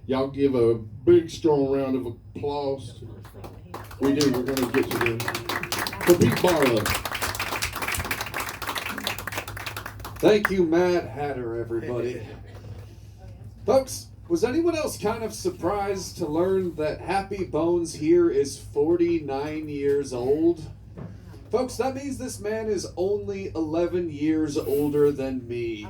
Y'all give a big, strong round of applause. We do. We're going to get to them. For Pete Barlow. Thank you, Mad Hatter, everybody. Folks, was anyone else kind of surprised to learn that Happy Bones here is 49 years old? Folks, that means this man is only 11 years older than me.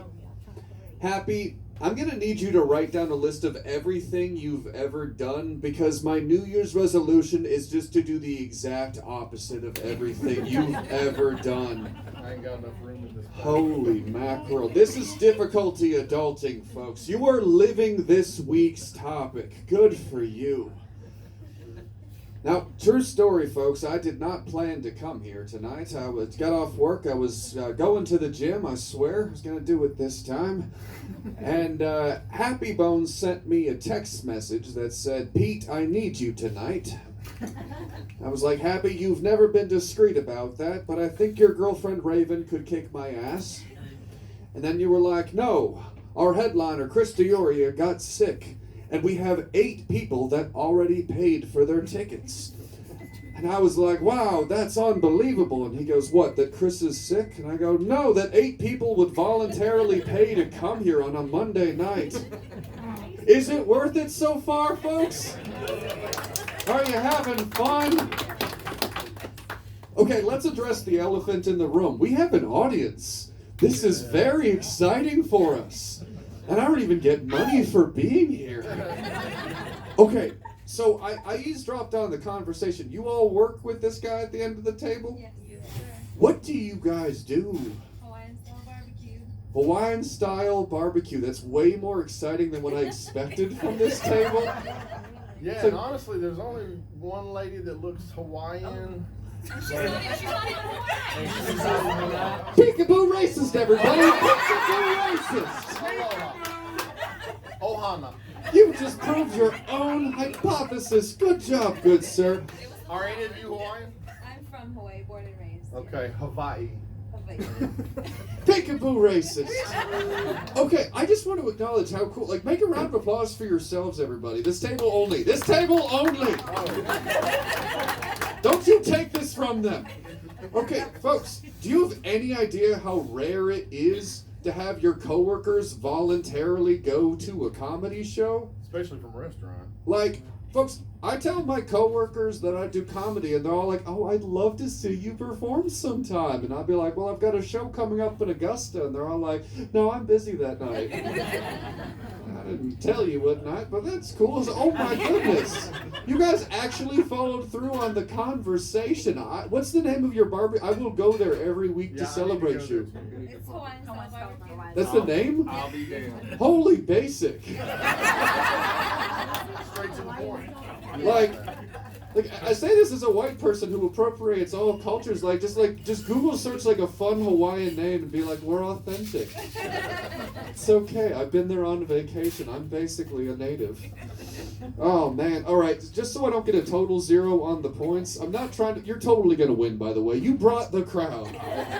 Happy, I'm going to need you to write down a list of everything you've ever done, because my New Year's resolution is just to do the exact opposite of everything you've ever done. I ain't got enough room in this. Holy mackerel. This is difficulty adulting, folks. You are living this week's topic. Good for you. Now, true story, folks. I did not plan to come here tonight. I got off work. I was going to the gym, I swear. I was going to do it this time. And Happy Bones sent me a text message that said, "Pete, I need you tonight." I was like, "Happy, you've never been discreet about that, but I think your girlfriend Raven could kick my ass." And then you were like, "No, our headliner, Chris Dioria, got sick, and we have 8 people that already paid for their tickets." And I was like, "Wow, that's unbelievable." And he goes, "What, that Chris is sick?" And I go, "No, that 8 people would voluntarily pay to come here on a Monday night." Is it worth it so far, folks? Are you having fun? Okay, let's address the elephant in the room. We have an audience. This is very exciting for us. And I don't even get money for being here. Okay, so I eavesdropped on the conversation. You all work with this guy at the end of the table? Yes, sir. What do you guys do? Hawaiian style barbecue. Hawaiian style barbecue. That's way more exciting than what I expected from this table. Yeah, So- and honestly, there's only one lady that looks Hawaiian. She's not even Hawaiian. Peekaboo racist, everybody! Peekaboo racist! Ohana. You just proved your own hypothesis. Good job, good sir. Are any of you Hawaiian? I'm from Hawaii, born and raised. Okay, Hawaii. Hawaii. Peekaboo racist. Okay, I just want to acknowledge how cool. Like, make a round of applause for yourselves, everybody. This table only. This table only. Don't you take this from them. Okay, folks, do you have any idea how rare it is to have your coworkers voluntarily go to a comedy show? Especially from a restaurant. Like, folks, I tell my coworkers that I do comedy, and they're all like, "Oh, I'd love to see you perform sometime." And I'll be like, "Well, I've got a show coming up in Augusta." And they're all like, "No, I'm busy that night." I didn't tell you what night, but that's cool. Oh my goodness. You guys actually followed through on the conversation. What's the name of your barbecue? I will go there every week to celebrate you. It's Hawaiian style barbecue. That's the name? I'll be damned. Holy basic. Straight to the point. Like I say this as a white person who appropriates all cultures. Just Google search like a fun Hawaiian name and be like, "We're authentic." It's okay. I've been there on vacation. I'm basically a native. Oh man. All right. Just so I don't get a total 0 on the points, I'm not trying to. You're totally gonna win, by the way. You brought the crowd.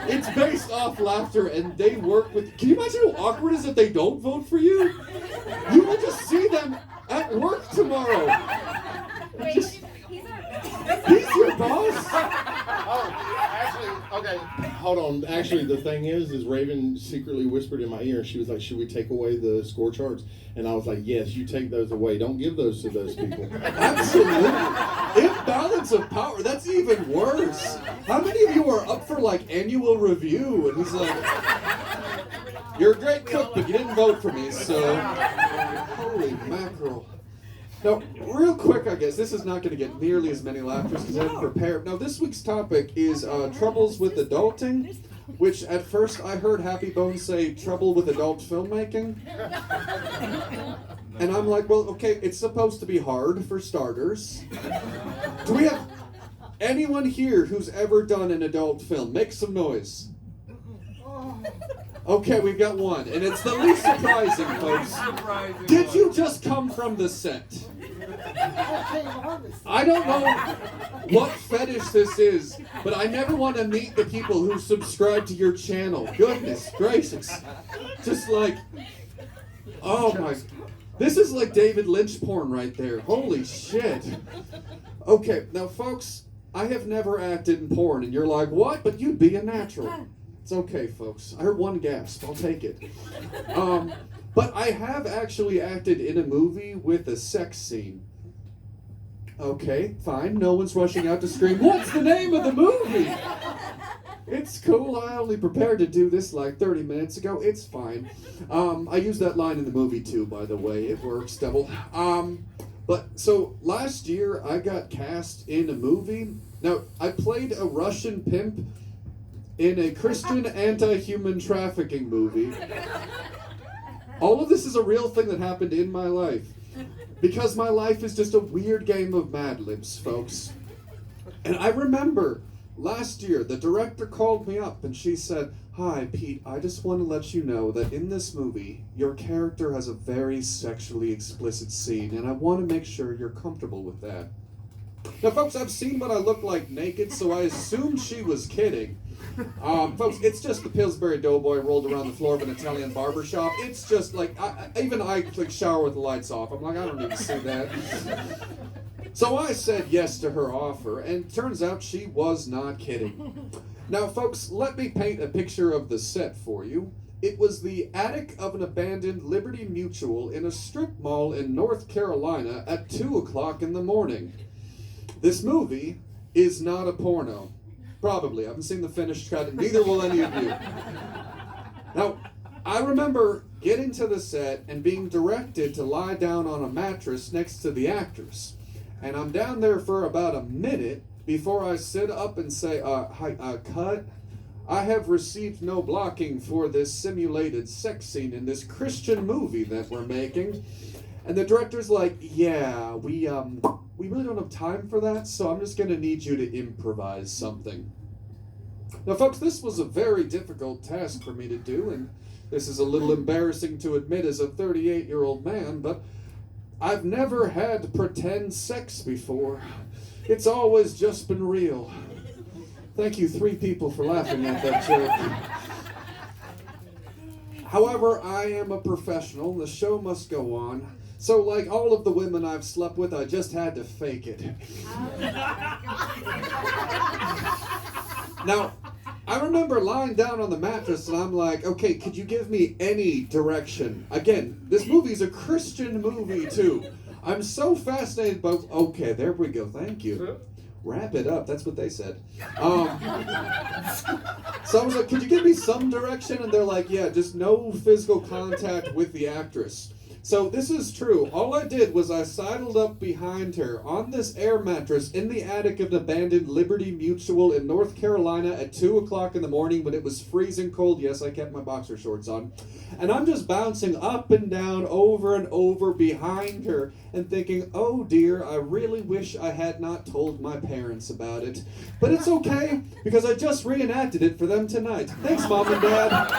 It's based off laughter, and they work with. Can you imagine how awkward it is if they don't vote for you? You will just see them at work tomorrow. Wait, Just- he's our He's your boss? Oh, actually, okay, hold on. Actually, the thing is Raven secretly whispered in my ear, and she was like, "Should we take away the score charts?" And I was like, "Yes, you take those away. Don't give those to those people." Absolutely. Imbalance of power. That's even worse. How many of you are up for like annual review? And he's like, "You're a great cook, but you didn't vote for me, so." Holy mackerel. Now, real quick, I guess, this is not going to get nearly as many laughters because I didn't prepare. Now, this week's topic is troubles with adulting, which at first I heard Happy Bones say trouble with adult filmmaking. And I'm like, well, okay, it's supposed to be hard for starters. Do we have anyone here who's ever done an adult film? Make some noise. Okay, we've got one, and it's the least surprising, folks. Did you just come from the set? I don't know what fetish this is, but I never want to meet the people who subscribe to your channel. Goodness gracious. Just like, oh my. This is like David Lynch porn right there. Holy shit. Okay, now folks, I have never acted in porn, and you're like, what? But you'd be a natural. It's okay, folks. I heard one gasp. I'll take it. But I have actually acted in a movie with a sex scene. Okay, fine. No one's rushing out to scream, what's the name of the movie? It's cool. I only prepared to do this like 30 minutes ago. It's fine. I used that line in the movie too, by the way. It works, devil. But so last year I got cast in a movie. Now, I played a Russian pimp in a Christian anti-human trafficking movie. All of this is a real thing that happened in my life. Because my life is just a weird game of Mad Libs, folks. And I remember last year, the director called me up and she said, hi, Pete, I just want to let you know that in this movie, your character has a very sexually explicit scene, and I want to make sure you're comfortable with that. Now, folks, I've seen what I look like naked, so I assumed she was kidding. Folks, it's just the Pillsbury Doughboy rolled around the floor of an Italian barbershop. It's just like, even I like shower with the lights off. I'm like, I don't need to see that. So I said yes to her offer, and turns out she was not kidding. Now, folks, let me paint a picture of the set for you. It was the attic of an abandoned Liberty Mutual in a strip mall in North Carolina at 2 o'clock in the morning. This movie is not a porno. Probably. I haven't seen the finished cut, and neither will any of you. Now, I remember getting to the set and being directed to lie down on a mattress next to the actors. And I'm down there for about a minute before I sit up and say, hi, cut. I have received no blocking for this simulated sex scene in this Christian movie that we're making. And the director's like, yeah, we really don't have time for that, so I'm just going to need you to improvise something. Now, folks, this was a very difficult task for me to do, and this is a little embarrassing to admit as a 38-year-old man, but I've never had pretend sex before. It's always just been real. Thank you, 3 people, for laughing at that joke. However, I am a professional. The show must go on. So, like all of the women I've slept with, I just had to fake it. Now, I remember lying down on the mattress and I'm like, okay, could you give me any direction? Again, this movie's a Christian movie too. I'm so fascinated by, okay, there we go, thank you. Wrap it up, that's what they said. So I was like, could you give me some direction? And they're like, yeah, just no physical contact with the actress. So this is true. All I did was I sidled up behind her on this air mattress in the attic of an abandoned Liberty Mutual in North Carolina at 2 o'clock in the morning when it was freezing cold. Yes, I kept my boxer shorts on. And I'm just bouncing up and down over and over behind her and thinking, oh dear, I really wish I had not told my parents about it. But it's okay, because I just reenacted it for them tonight. Thanks, Mom and Dad.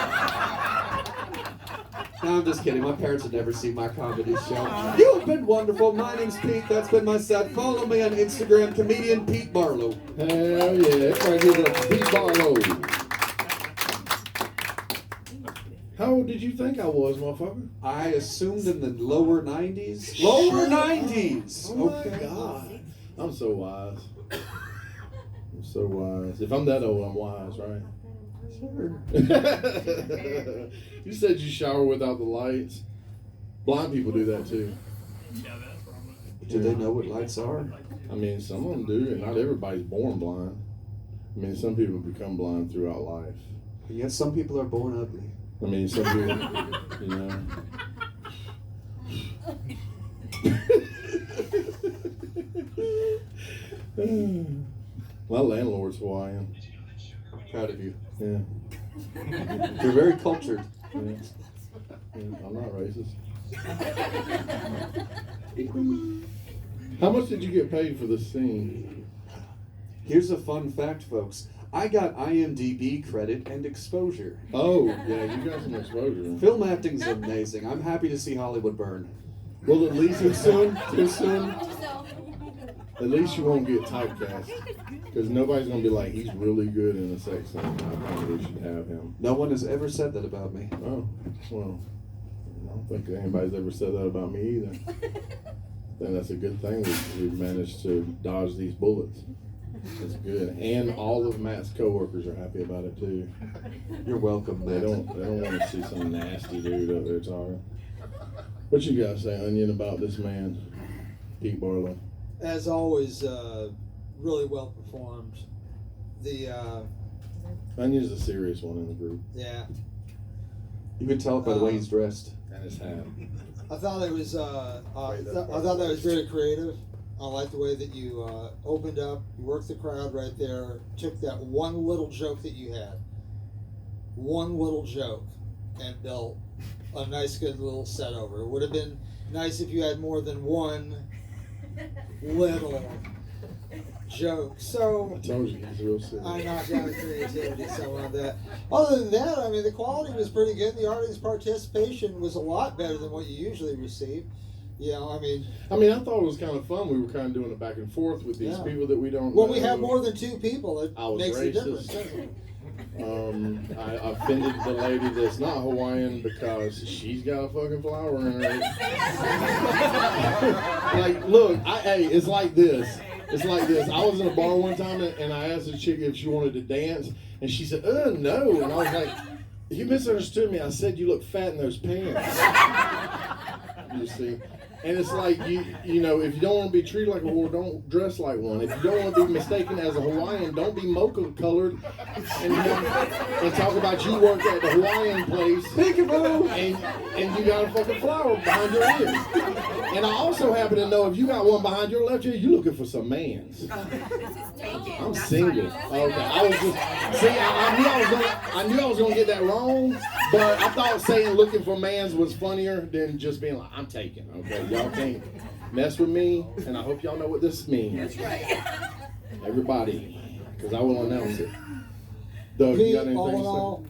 No, I'm just kidding. My parents have never seen my comedy show. You have been wonderful. My name's Pete. That's been my set. Follow me on Instagram, comedian Pete Barlow. Hell yeah. Everybody give it up to Pete Barlow. How old did you think I was, motherfucker? I assumed in the lower 90s. Lower 90s! Oh my God. I'm so wise. I'm so wise. If I'm that old, I'm wise, right? Sure. You said you shower without the lights. Blind people do that too. Do they know what lights are? I mean, some of them do, and not everybody's born blind. I mean, some people become blind throughout life. And yet some people are born ugly. I mean, some people, you know. My landlord's Hawaiian. Proud of you. Yeah. You're very cultured. Yeah. I'm not racist. How much did you get paid for this scene? Here's a fun fact, folks. I got IMDb credit and exposure. Oh, yeah, you got some exposure. Film acting's amazing. I'm happy to see Hollywood burn. Well, at least it's soon. Too soon. So, At least you won't get typecast. Because nobody's going to be like, he's really good in a sex scene. I think we should have him. No one has ever said that about me. Oh, well, don't think anybody's ever said that about me either. I think that's a good thing. We've managed to dodge these bullets. It's good, and all of Matt's coworkers are happy about it too. You're welcome, They Matt. don't want to see some nasty dude up there talking. What you guys say, Onion, about this man, Pete Barlow? As always, really well performed. The Onion's a serious one in the group, yeah, You can tell it by the way he's dressed. and his hat. I thought it was I thought that was very creative. I like the way that you opened up, you worked the crowd right there, took that one little joke that you had, and built a nice, good little set over. It would have been nice if you had more than one little joke. So I told you, he's real serious. I knocked out his creativity, something like that. Other than that, I mean, the quality was pretty good. The audience participation was a lot better than what you usually receive. You know, I mean, I thought it was kind of fun. We were kind of doing it back and forth with these Yeah. people that we don't when know. we have more than two people, it I was makes a racist. difference, doesn't it? I offended the lady that's not Hawaiian because she's got a fucking flower in her. Like, look, hey, it's like this. It's like this. I was in a bar one time and I asked the chick if she wanted to dance, and she said, no. And I was like, you misunderstood me. I said you look fat in those pants. You see? And it's like, you know, if you don't want to be treated like a whore, don't dress like one. If you don't want to be mistaken as a Hawaiian, don't be mocha colored and talk about you work at the Hawaiian place Peekaboo! and you got a fucking flower behind your ears. And I also happen to know if you got one behind your left ear, you're looking for some mans. I'm single. Okay, I was just see. I knew I was gonna get that wrong, but I thought saying looking for mans was funnier than just being like I'm taken. Okay, y'all can't mess with me, and I hope y'all know what this means. That's right. Everybody, because I will announce it. Doug, you Pete, got anything all in to say? all,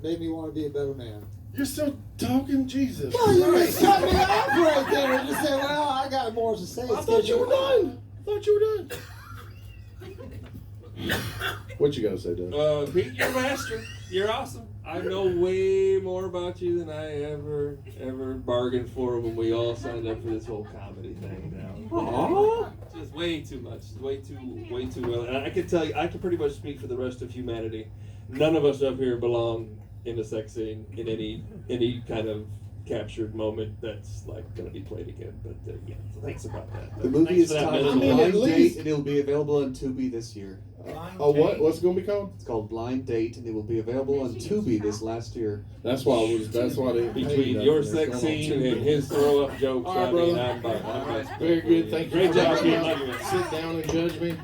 made me want to be a better man. You're still talking, Jesus. Well, you Christ. just cut me off right there and just said, well, I got more to say. I thought you were done. What you gotta say, Doug? Pete, you're a master. You're awesome. I know way more about you than I ever bargained for when we all signed up for this whole comedy thing now. Aww. Just way too much. Way too well. And I can tell you, I can pretty much speak for the rest of humanity. None of us up here belong in the sex scene in any kind of captured moment that's like going to be played again. But yeah, so thanks about that. The movie Thanks is for that titled message. at Blind least- Date, and it will be available on Tubi this year. What's it gonna be called? It's called Blind Date, and it will be available on Tubi this last year. That's why they Between your sex scene and his throw up jokes, All right, I mean, brother. I'm Very good, thank you. Great for job, coming Pete. out. Sit down and judge me.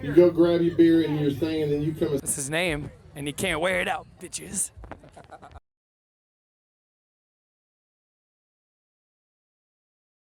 You go grab your beer and your thing, and then you come and That's his name, and he can't wear it out, bitches.